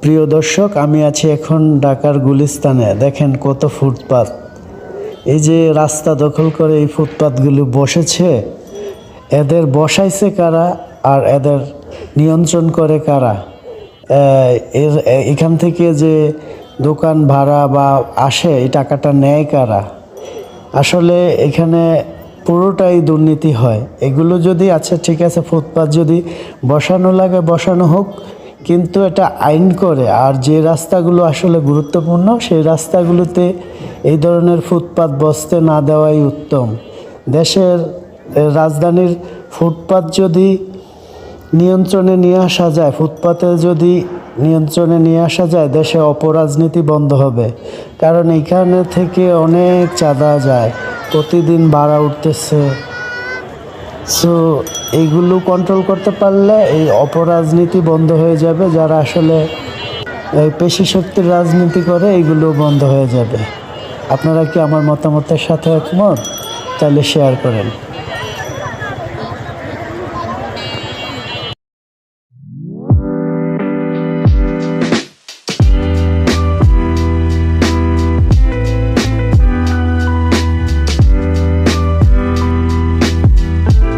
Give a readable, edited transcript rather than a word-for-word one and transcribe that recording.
প্রিয় দর্শক, আমি আছি এখন ঢাকার গুলিস্তানে। দেখেন কত ফুটপাত। এই যে রাস্তা দখল করে এই ফুটপাতগুলো বসেছে, এদের বসাইছে কারা আর এদের নিয়ন্ত্রণ করে কারা? এখান থেকে যে দোকান ভাড়া বা আসে, এই টাকাটা নেয় কারা? আসলে এখানে পুরোটাই দুর্নীতি হয়। এগুলো যদি আচ্ছা ঠিক আছে, ফুটপাত যদি বসানো লাগে বসানো হোক, কিন্তু এটা আইন করে। আর যে রাস্তাগুলো আসলে গুরুত্বপূর্ণ, সেই রাস্তাগুলোতে এই ধরনের ফুটপাত বসতে না দেওয়াই উত্তম। দেশের রাজধানীর ফুটপাত যদি নিয়ন্ত্রণে নিয়ে আসা যায়, ফুটপাতে যদি নিয়ন্ত্রণে নিয়ে আসা যায়, দেশে অপরাজনীতি বন্ধ হবে। কারণ এখানে থেকে অনেক চাঁদা যায়, প্রতিদিন ভাড়া উঠতেছে। সো এইগুলো কন্ট্রোল করতে পারলে এই অপরাজনীতি বন্ধ হয়ে যাবে। যারা আসলে এই পেশি শক্তির রাজনীতি করে, এইগুলো বন্ধ হয়ে যাবে। আপনারা কি আমার মতামতের সাথে একমত? তাহলে শেয়ার করেন।